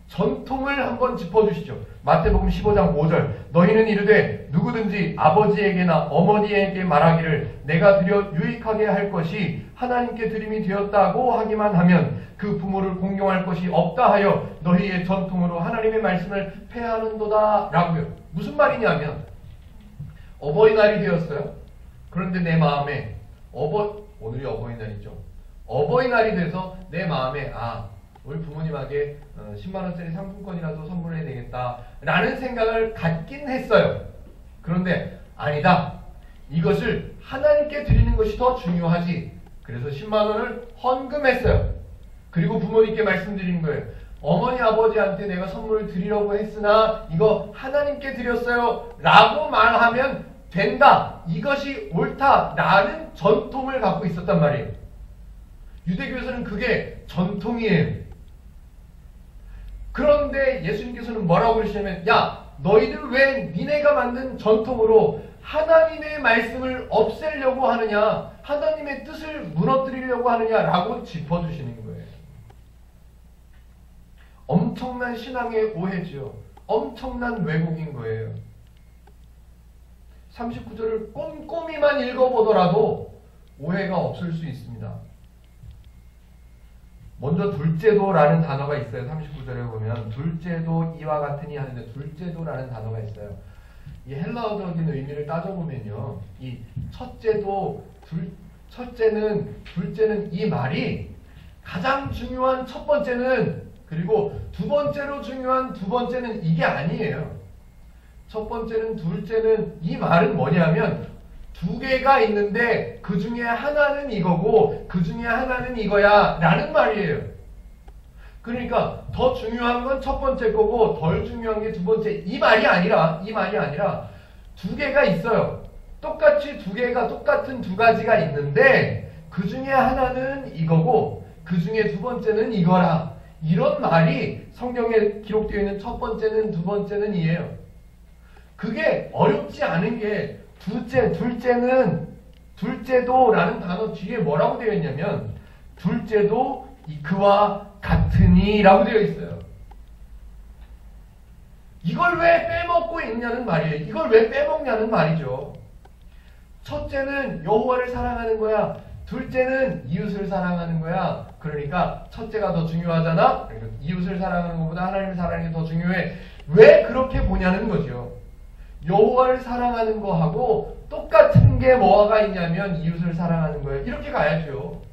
전통을 한번 짚어주시죠. 마태복음 15장 5절 너희는 이르되 누구든지 아버지에게나 어머니에게 말하기를 내가 드려 유익하게 할 것이 하나님께 드림이 되었다고 하기만 하면 그 부모를 공경할 것이 없다 하여 너희의 전통으로 하나님의 말씀을 폐하는도다 라고요. 무슨 말이냐면 어버이날이 되었어요. 그런데 내 마음에 오늘이 어버이날이죠. 어버이날이 돼서 내 마음에 우리 부모님에게 10만원짜리 상품권이라도 선물해야 되겠다 라는 생각을 갖긴 했어요. 그런데 아니다. 이것을 하나님께 드리는 것이 더 중요하지. 그래서 10만원을 헌금했어요. 그리고 부모님께 말씀드린 거예요. 어머니 아버지한테 내가 선물을 드리려고 했으나 이거 하나님께 드렸어요 라고 말하면 된다. 이것이 옳다 라는 전통을 갖고 있었단 말이에요. 유대교에서는 그게 전통이에요. 그런데 예수님께서는 뭐라고 그러시냐면 너희들 왜 니네가 만든 전통으로 하나님의 말씀을 없애려고 하느냐, 하나님의 뜻을 무너뜨리려고 하느냐라고 짚어주시는 거예요. 엄청난 신앙의 오해죠. 엄청난 왜곡인 거예요. 39절을 꼼꼼히만 읽어보더라도 오해가 없을 수 있습니다. 먼저 둘째도라는 단어가 있어요. 39절에 보면 둘째도 이와 같으니 하는데 둘째도라는 단어가 있어요. 이 헬라어적인 의미를 따져보면요, 이 첫째는 둘째는 이 말이 가장 중요한 첫 번째는, 그리고 두 번째로 중요한 두 번째는 이게 아니에요. 첫 번째는 둘째는 이 말은 뭐냐면 두 개가 있는데 그 중에 하나는 이거고 그 중에 하나는 이거야 라는 말이에요. 그러니까 더 중요한 건 첫 번째 거고 덜 중요한 게 두 번째, 이 말이 아니라 두 개가 있어요. 똑같이 두 개가, 똑같은 두 가지가 있는데 그 중에 하나는 이거고 그 중에 두 번째는 이거라, 이런 말이 성경에 기록되어 있는 첫 번째는 두 번째는 이에요. 그게 어렵지 않은 게 둘째도라는 단어 뒤에 뭐라고 되어 있냐면 둘째도 그와 같으니 라고 되어 있어요. 이걸 왜 빼먹고 있냐는 말이에요. 이걸 왜 빼먹냐는 말이죠. 첫째는 여호와를 사랑하는 거야. 둘째는 이웃을 사랑하는 거야. 그러니까 첫째가 더 중요하잖아. 그러니까 이웃을 사랑하는 것보다 하나님을 사랑하는 게 더 중요해. 왜 그렇게 보냐는 거죠. 여호와를 사랑하는 거하고 똑같은 게 뭐가 있냐면 이웃을 사랑하는 거예요. 이렇게 가야죠.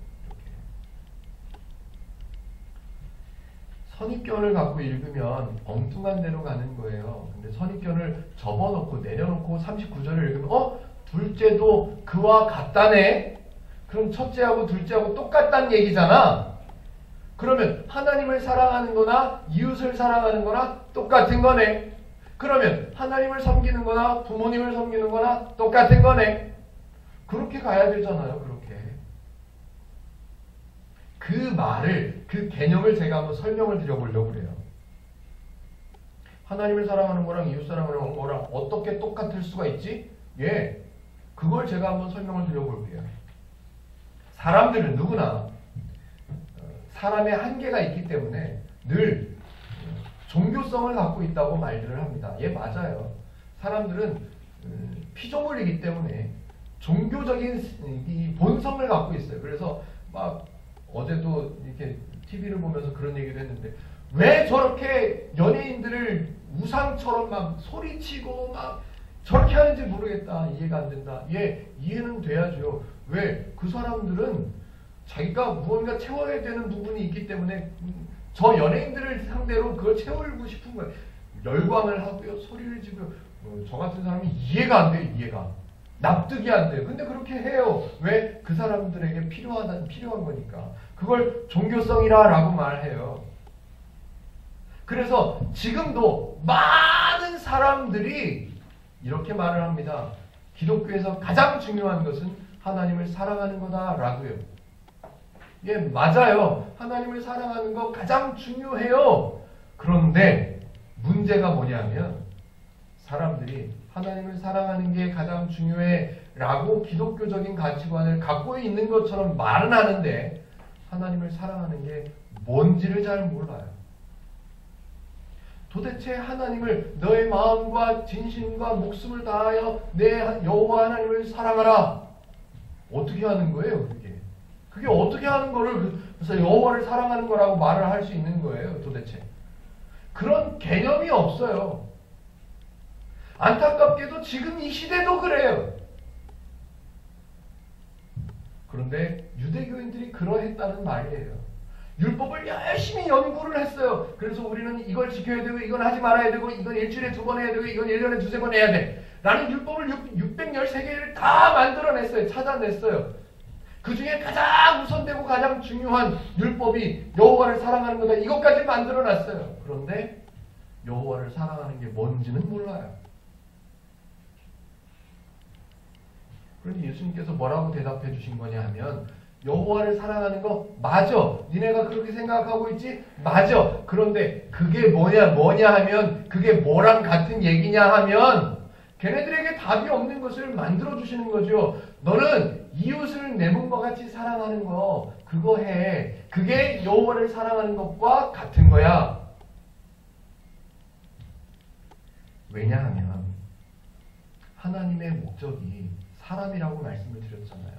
선입견을 갖고 읽으면 엉뚱한 데로 가는 거예요. 근데 선입견을 접어놓고 내려놓고 39절을 읽으면 둘째도 그와 같다네? 그럼 첫째하고 둘째하고 똑같다는 얘기잖아. 그러면 하나님을 사랑하는 거나 이웃을 사랑하는 거나 똑같은 거네. 그러면 하나님을 섬기는 거나 부모님을 섬기는 거나 똑같은 거네. 그렇게 가야 되잖아요. 그렇게. 그 말을, 그 개념을 제가 한번 설명을 드려보려고 그래요. 하나님을 사랑하는 거랑 이웃 사랑하는 거랑 어떻게 똑같을 수가 있지? 예, 그걸 제가 한번 설명을 드려볼게요. 사람들은 누구나 사람의 한계가 있기 때문에 늘 종교성을 갖고 있다고 말들을 합니다. 예, 맞아요. 사람들은 피조물이기 때문에 종교적인 이 본성을 갖고 있어요. 그래서 막 어제도 이렇게 TV를 보면서 그런 얘기를 했는데 왜 저렇게 연예인들을 우상처럼 막 소리치고 막 저렇게 하는지 모르겠다. 이해가 안 된다. 예, 이해는 돼야죠. 왜? 그 사람들은 자기가 무언가 채워야 되는 부분이 있기 때문에 저 연예인들을 상대로 그걸 채우고 싶은 거예요. 열광을 하고요. 소리를 지고요. 저 같은 사람이 이해가 안 돼요. 이해가. 납득이 안 돼요. 근데 그렇게 해요. 왜? 그 사람들에게 필요한 거니까. 그걸 종교성이라고 말해요. 그래서 지금도 많은 사람들이 이렇게 말을 합니다. 기독교에서 가장 중요한 것은 하나님을 사랑하는 거다라고요. 예, 맞아요. 하나님을 사랑하는 거 가장 중요해요. 그런데 문제가 뭐냐면 사람들이 하나님을 사랑하는 게 가장 중요해 라고 기독교적인 가치관을 갖고 있는 것처럼 말은 하는데 하나님을 사랑하는 게 뭔지를 잘 몰라요. 도대체 하나님을 너의 마음과 진심과 목숨을 다하여 내 여호와 하나님을 사랑하라. 어떻게 하는 거예요, 그게? 그게 어떻게 하는 거를 그래서 여호와를 사랑하는 거라고 말을 할 수 있는 거예요, 도대체? 그런 개념이 없어요. 안타깝게도 지금 이 시대도 그래요. 그런데 유대교인들이 그러했다는 말이에요. 율법을 열심히 연구를 했어요. 그래서 우리는 이걸 지켜야 되고 이건 하지 말아야 되고 이건 일주일에 2번 해야 되고 이건 1년에 2-3번 해야 돼 라는 율법을 613개를 다 만들어냈어요. 찾아냈어요. 그 중에 가장 우선되고 가장 중요한 율법이 여호와를 사랑하는 거다. 이것까지 만들어놨어요. 그런데 여호와를 사랑하는 게 뭔지는 몰라요. 그런데 예수님께서 뭐라고 대답해 주신 거냐 하면 여호와를 사랑하는 거 맞아. 니네가 그렇게 생각하고 있지? 맞아. 그런데 그게 뭐냐 하면 그게 뭐랑 같은 얘기냐 하면 걔네들에게 답이 없는 것을 만들어 주시는 거죠. 너는 이웃을 내 몸과 같이 사랑하는 거 그거 해. 그게 여호와를 사랑하는 것과 같은 거야. 왜냐하면 하나님의 목적이 사람이라고 말씀을 드렸잖아요.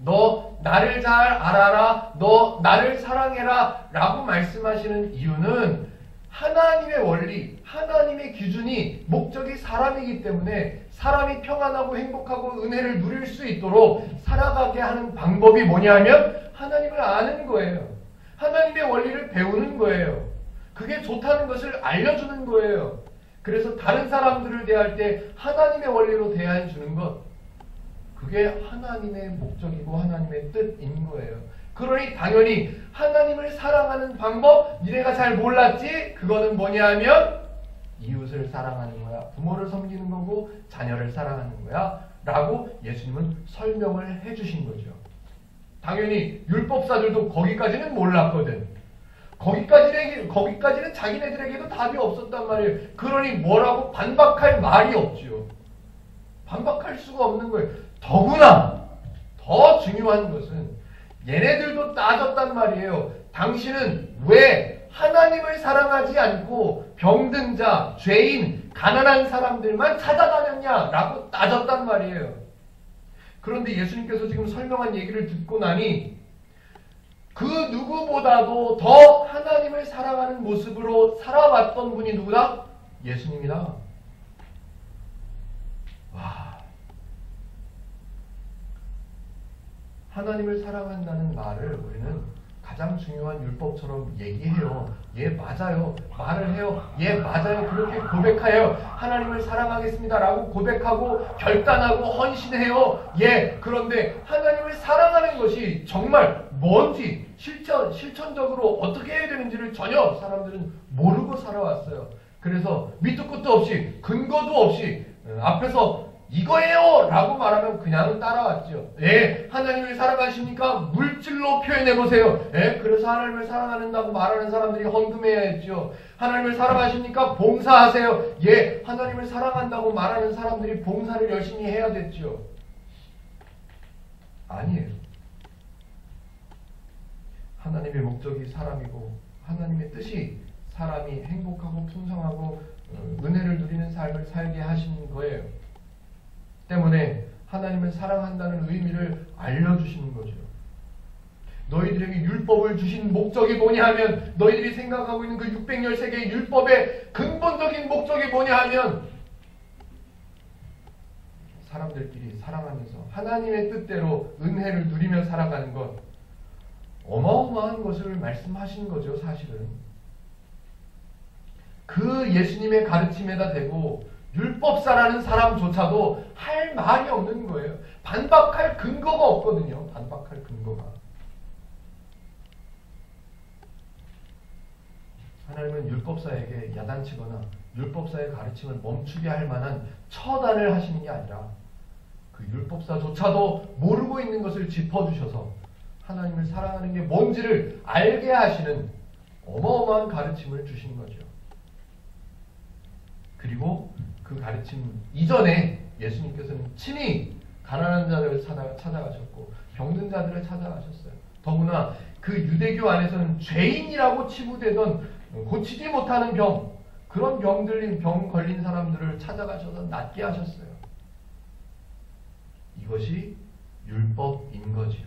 너 나를 잘 알아라. 너 나를 사랑해라. 라고 말씀하시는 이유는 하나님의 원리, 하나님의 기준이 목적이 사람이기 때문에 사람이 평안하고 행복하고 은혜를 누릴 수 있도록 살아가게 하는 방법이 뭐냐 하면 하나님을 아는 거예요. 하나님의 원리를 배우는 거예요. 그게 좋다는 것을 알려주는 거예요. 그래서 다른 사람들을 대할 때 하나님의 원리로 대해 주는 것, 그게 하나님의 목적이고 하나님의 뜻인 거예요. 그러니 당연히 하나님을 사랑하는 방법 니네가 잘 몰랐지? 그거는 뭐냐 하면 이웃을 사랑하는 거야. 부모를 섬기는 거고 자녀를 사랑하는 거야. 라고 예수님은 설명을 해주신 거죠. 당연히 율법사들도 거기까지는 몰랐거든. 거기까지는 자기네들에게도 답이 없었단 말이에요. 그러니 뭐라고 반박할 말이 없죠. 반박할 수가 없는 거예요. 더구나 더 중요한 것은 얘네들도 따졌단 말이에요. 당신은 왜 하나님을 사랑하지 않고 병든 자, 죄인, 가난한 사람들만 찾아다녔냐라고 따졌단 말이에요. 그런데 예수님께서 지금 설명한 얘기를 듣고 나니 그 누구보다도 더 하나님을 사랑하는 모습으로 살아왔던 분이 누구다? 예수님이다. 와. 하나님을 사랑한다는 말을 우리는 가장 중요한 율법처럼 얘기해요. 예, 맞아요. 말을 해요. 예, 맞아요. 그렇게 고백해요. 하나님을 사랑하겠습니다. 라고 고백하고 결단하고 헌신해요. 예, 그런데 하나님을 사랑하는 것이 정말 뭔지 실천적으로 어떻게 해야 되는지를 전혀 사람들은 모르고 살아왔어요. 그래서 밑도 끝도 없이 근거도 없이 앞에서 이거예요! 라고 말하면 그냥 따라왔죠. 예, 하나님을 사랑하십니까? 물질로 표현해보세요. 예, 그래서 하나님을 사랑한다고 말하는 사람들이 헌금해야 했죠. 하나님을 사랑하십니까? 봉사하세요. 예, 하나님을 사랑한다고 말하는 사람들이 봉사를 열심히 해야 됐죠. 아니에요. 하나님의 목적이 사람이고 하나님의 뜻이 사람이 행복하고 풍성하고 은혜를 누리는 삶을 살게 하시는 거예요. 때문에 하나님을 사랑한다는 의미를 알려주시는 거죠. 너희들에게 율법을 주신 목적이 뭐냐 하면 너희들이 생각하고 있는 그 613개의 율법의 근본적인 목적이 뭐냐 하면 사람들끼리 사랑하면서 하나님의 뜻대로 은혜를 누리며 살아가는 것, 어마어마한 것을 말씀하시는 거죠. 사실은 그 예수님의 가르침에다 대고 율법사라는 사람조차도 할 말이 없는 거예요. 반박할 근거가 없거든요. 반박할 근거가. 하나님은 율법사에게 야단치거나 율법사의 가르침을 멈추게 할 만한 처단을 하시는 게 아니라 그 율법사조차도 모르고 있는 것을 짚어주셔서 하나님을 사랑하는 게 뭔지를 알게 하시는 어마어마한 가르침을 주신 거죠. 그리고 그 가르침 이전에 예수님께서는 친히 가난한 자들을 찾아가셨고 병든 자들을 찾아가셨어요. 더구나 그 유대교 안에서는 죄인이라고 치부되던 고치지 못하는 병, 그런 병 걸린 사람들을 찾아가셔서 낫게 하셨어요. 이것이 율법인 거지요.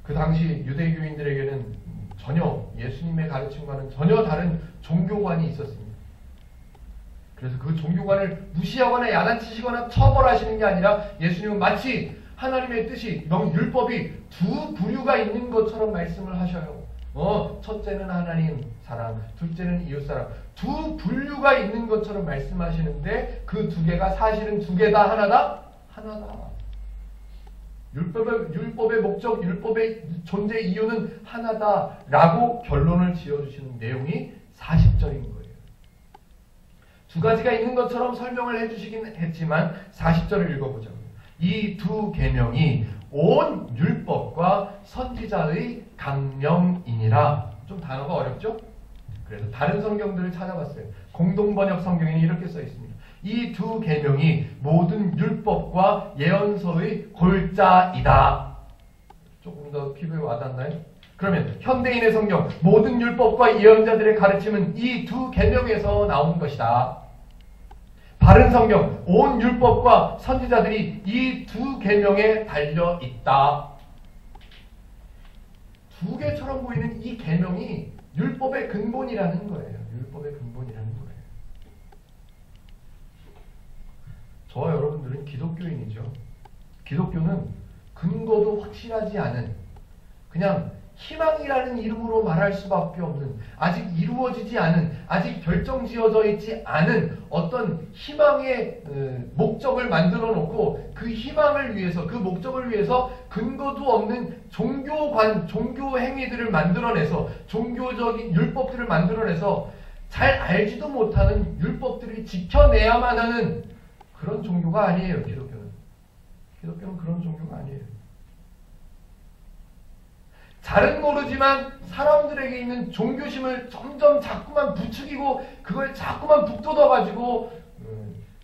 그 당시 유대교인들에게는 전혀 예수님의 가르침과는 전혀 다른 종교관이 있었습니다. 그래서 그 종교관을 무시하거나 야단치시거나 처벌하시는 게 아니라 예수님은 마치 하나님의 뜻이 율법이 두 부류가 있는 것처럼 말씀을 하셔요. 첫째는 하나님 사랑, 둘째는 이웃 사랑. 두 분류가 있는 것처럼 말씀하시는데 그 두 개가 사실은 두 개다 하나다? 하나다. 율법의 목적, 율법의 존재 이유는 하나다라고 결론을 지어주시는 내용이 40절인 거예요. 두 가지가 있는 것처럼 설명을 해주시긴 했지만 40절을 읽어보자고요. 이 두 계명이 온 율법과 선지자의 강령이니라. 좀 단어가 어렵죠? 그래서 다른 성경들을 찾아봤어요. 공동번역 성경에는 이렇게 써 있습니다. 이 두 계명이 모든 율법과 예언서의 골자이다. 조금 더 피부에 와닿나요? 그러면 현대인의 성경, 모든 율법과 예언자들의 가르침은 이 두 계명에서 나온 것이다. 바른 성경, 온 율법과 선지자들이 이 두 계명에 달려 있다. 두 개처럼 보이는 이 계명이 율법의 근본이라는 거예요. 율법의 근본이라는 거예요. 저와 여러분들은 기독교인이죠. 기독교는 근거도 확실하지 않은, 그냥 희망이라는 이름으로 말할 수밖에 없는, 아직 이루어지지 않은, 아직 결정지어져 있지 않은 어떤 희망의 목적을 만들어 놓고 그 희망을 위해서, 그 목적을 위해서 근거도 없는 종교관, 종교 행위들을 만들어내서, 종교적인 율법들을 만들어내서 잘 알지도 못하는 율법들을 지켜내야만 하는 그런 종교가 아니에요. 기독교는. 기독교는 그런 종교가 아니에요. 잘은 모르지만 사람들에게 있는 종교심을 점점 자꾸만 부추기고 그걸 자꾸만 북돋아가지고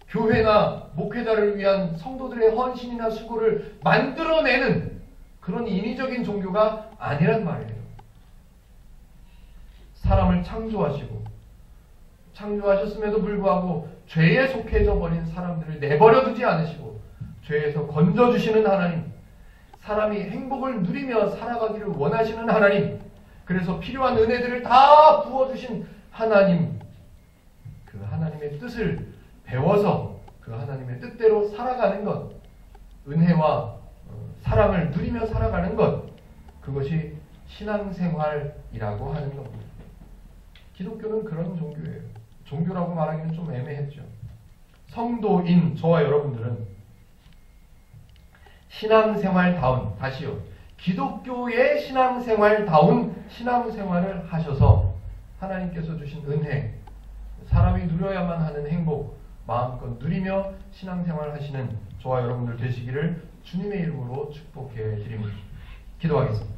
교회나 목회자를 위한 성도들의 헌신이나 수고를 만들어내는 그런 인위적인 종교가 아니란 말이에요. 사람을 창조하셨음에도 불구하고 죄에 속해져 버린 사람들을 내버려 두지 않으시고 죄에서 건져주시는 하나님, 사람이 행복을 누리며 살아가기를 원하시는 하나님, 그래서 필요한 은혜들을 다 부어주신 하나님, 그 하나님의 뜻을 배워서 그 하나님의 뜻대로 살아가는 것, 은혜와 사랑을 누리며 살아가는 것, 그것이 신앙생활이라고 하는 겁니다. 기독교는 그런 종교예요. 종교라고 말하기는 좀 애매했죠. 성도인 저와 여러분들은 신앙생활다운, 다시요, 기독교의 신앙생활다운 신앙생활을 하셔서 하나님께서 주신 은혜, 사람이 누려야만 하는 행복 마음껏 누리며 신앙생활 하시는 저와 여러분들 되시기를 주님의 이름으로 축복해 드립니다. 기도하겠습니다.